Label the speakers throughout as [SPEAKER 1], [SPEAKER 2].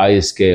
[SPEAKER 1] ISK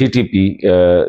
[SPEAKER 1] TTP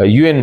[SPEAKER 1] UN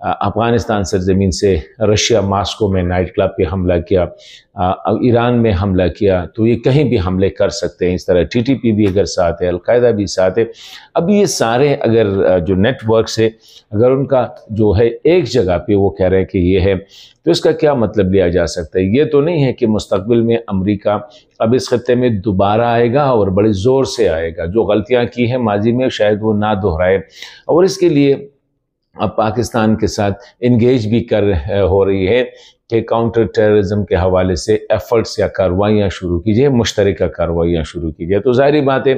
[SPEAKER 1] Afghanistan سرزمین سے Russia Moscow میں نائٹ کلب پہ حملہ کیا، ایران میں حملہ کیا، تو یہ کہیں بھی حملے کر سکتے ہیں۔ اس طرح ٹی ٹی پی بھی اگر ساتھ ہے، القاعدہ بھی ساتھ ہے، اب یہ سارے اگر جو نیٹ ورکس ہے اگر ان کا جو ہے ایک جگہ پہ وہ کہہ رہے ہیں کہ یہ ہے، تو اس کا کیا مطلب لیا جا سکتا ہے؟ یہ تو نہیں ہے کہ مستقبل میں امریکہ اب اس خطے میں دوبارہ آئے گا اور بڑے زور سے آئے گا، جو غلطیاں کی ہیں ماضی میں شاید وہ نہ دہرائے، اور اس کے لیے اب پاکستان کے ساتھ انگیج بھی ہو رہی ہے کہ کاؤنٹر ٹیررزم کے حوالے سے ایفرٹس یا کارروائیاں شروع کیجئے، مشترکہ کارروائیاں شروع کیجئے۔ تو ظاہری بات ہے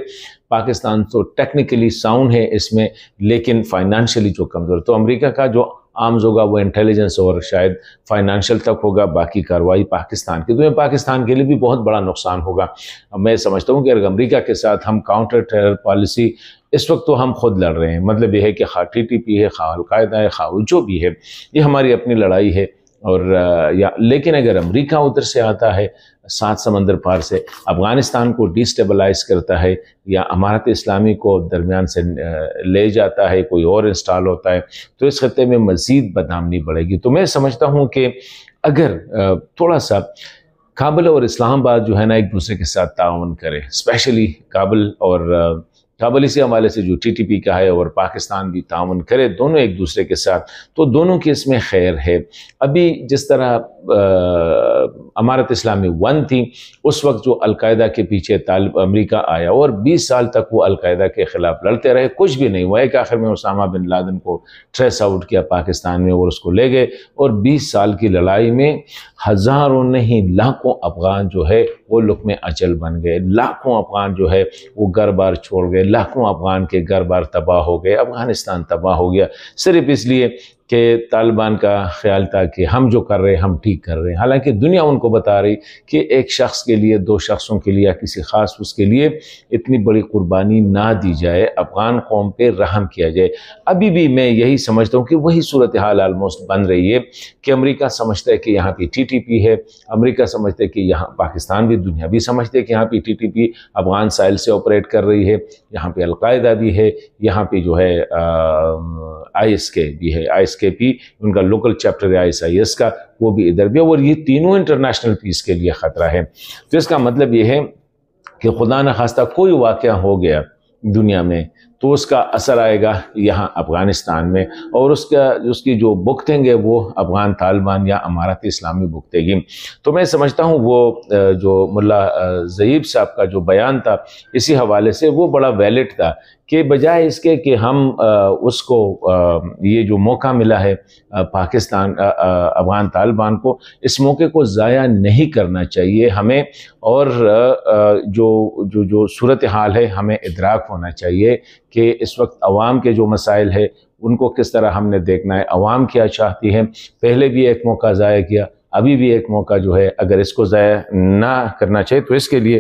[SPEAKER 1] پاکستان تو ٹیکنیکلی ساؤنڈ ہے اس میں، لیکن فائنانشلی جو کمزور، تو امریکہ کا جو آرمز ہوگا وہ انٹیلیجنس اور شاید فائنانشل تک ہوگا، باقی کارروائی پاکستان کی، تو یہ پاکستان کے لیے بھی بہت بڑا نقصان ہوگا۔ میں سمجھتا ہوں کہ اگر امریکہ کے ساتھ ہم کاؤنٹر ٹیرر پالیسی، اس وقت تو ہم خود لڑ رہے ہیں، مطلب یہ ہے کہ خواہ ٹی ٹی پی ہے، خواہ القاعدہ ہے، خواہ جو بھی ہے، یہ ہماری اپنی لڑائی ہے، اور لیکن اگر امریکہ ادھر سے آتا ہے 7 سمندر پار سے، افغانستان کو ڈیسٹیبلائز کرتا ہے یا امارت اسلامی کو درمیان سے لے جاتا ہے، کوئی اور انسٹال ہوتا ہے، تو اس خطے میں مزید بدامنی بڑھے گی۔ تو میں سمجھتا ہوں کہ اگر تھوڑا سا کابل اور اسلام آباد جو ہے نا ایک دوسرے کے ساتھ تعاون کرے، اسپیشلی کابل اسی حوالے سے جو ٹی ٹی پی کا ہے، اور پاکستان بھی تعاون کرے، دونوں ایک دوسرے کے ساتھ، تو دونوں کی اس میں خیر ہے۔ ابھی جس طرح امارت اسلامی 1 تھی، اس وقت جو القاعدہ کے پیچھے امریکہ آیا اور 20 سال تک وہ القاعدہ کے خلاف لڑتے رہے، کچھ بھی نہیں ہوا، ایک آخر میں اسامہ بن لادن کو ٹریس آؤٹ کیا پاکستان میں اور اس کو لے گئے، اور 20 سال کی لڑائی میں ہزاروں نہیں لاکھوں افغان جو ہے وہ لقمہ اجل بن گئے، لاکھوں افغان جو ہے وہ گھر بار چھوڑ گئے، لاکھوں افغان کے گھر بار تباہ ہو گئے، افغانستان تباہ ہو گیا، صرف اس لیے کہ طالبان کا خیال تھا کہ ہم جو کر رہے ہیں ہم ٹھیک کر رہے ہیں، حالانکہ دنیا ان کو بتا رہی کہ ایک شخص کے لیے، 2 شخصوں کے لیے یا کسی خاص اس کے لیے اتنی بڑی قربانی نہ دی جائے، افغان قوم پہ رحم کیا جائے۔ ابھی بھی میں یہی سمجھتا ہوں کہ وہی صورتحال آلموسٹ بن رہی ہے کہ امریکہ سمجھتا ہے کہ یہاں پہ ٹی ٹی پی ہے، امریکہ سمجھتا ہے کہ یہاں پاکستان بھی، دنیا بھی سمجھتے ہے کہ یہاں پہ ٹی ٹی پی افغان ساحل سے آپریٹ کر رہی ہے، یہاں پہ القاعدہ بھی ہے، یہاں پہ جو ہے آئی ایس کے بھی ہے، آئی ایس کے پی ان کا لوکل چیپٹر ہے آئی ایس آئی ایس کا، وہ بھی ادھر بھی، اور یہ تینوں انٹرنیشنل پیس کے لیے خطرہ ہے۔ تو اس کا مطلب یہ ہے کہ خدا نخواستہ کوئی واقعہ ہو گیا دنیا میں تو اس کا اثر آئے گا یہاں افغانستان میں، اور اس کی جو بھگتیں گے وہ افغان طالبان یا امارت اسلامی بھگتے گی۔ تو میں سمجھتا ہوں وہ جو ملا ضعیب صاحب کا جو بیان تھا اسی حوالے سے وہ بڑا ویلڈ تھا، کہ بجائے اس کے کہ ہم اس کو یہ جو موقع ملا ہے پاکستان افغان طالبان کو، اس موقع کو ضائع نہیں کرنا چاہیے ہمیں، اور جو صورتحال ہے ہمیں ادراک ہونا چاہیے کہ اس وقت عوام کے جو مسائل ہے ان کو کس طرح ہم نے دیکھنا ہے، عوام کیا چاہتی ہے۔ پہلے بھی ایک موقع ضائع کیا، ابھی بھی ایک موقع جو ہے، اگر اس کو ضائع نہ کرنا چاہیے تو اس کے لیے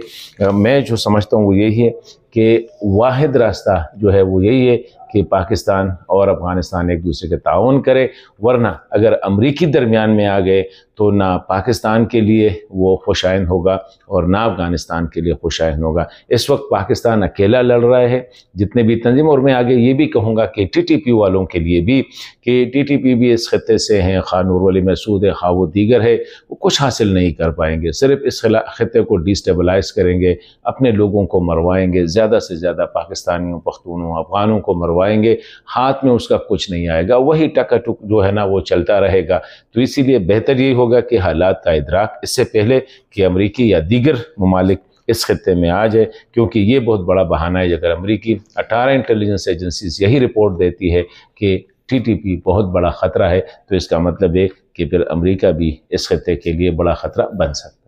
[SPEAKER 1] میں جو سمجھتا ہوں وہ یہی ہے کہ واحد راستہ جو ہے وہ یہی ہے کہ پاکستان اور افغانستان ایک دوسرے کے تعاون کرے، ورنہ اگر امریکی درمیان میں آ گئے تو نہ پاکستان کے لیے وہ خوشائن ہوگا اور نہ افغانستان کے لیے خوشائن ہوگا۔ اس وقت پاکستان اکیلا لڑ رہا ہے، جتنے بھی تنظیم، اور میں آگے یہ بھی کہوں گا کہ ٹی ٹی پی والوں کے لیے بھی، کہ ٹی ٹی پی بھی اس خطے سے ہیں، خواہ نور ولی محسود ہے، خواہ وہ دیگر ہے، وہ کچھ حاصل نہیں کر پائیں گے، صرف اس خطے کو ڈیسٹیبلائز کریں گے، اپنے لوگوں کو مروائیں گے، زیادہ سے زیادہ پاکستانیوں، پختونوں، افغانوں کو مروائیں گے، ہاتھ میں اس کا کچھ نہیں آئے گا، وہی ٹکا ٹک جو ہے نا وہ چلتا رہے گا۔ تو اسی لیے بہتر یہی ہوگا کہ حالات کا ادراک اس سے پہلے کہ امریکی یا دیگر ممالک اس خطے میں آ جائے، کیونکہ یہ بہت بڑا بہانہ ہے۔ اگر امریکی 18 انٹیلیجنس ایجنسیز یہی رپورٹ دیتی ہے کہ ٹی ٹی پی بہت بڑا خطرہ ہے، تو اس کا مطلب ہے کہ پھر امریکہ بھی اس خطے کے لیے بڑا خطرہ بن سکتا ہے۔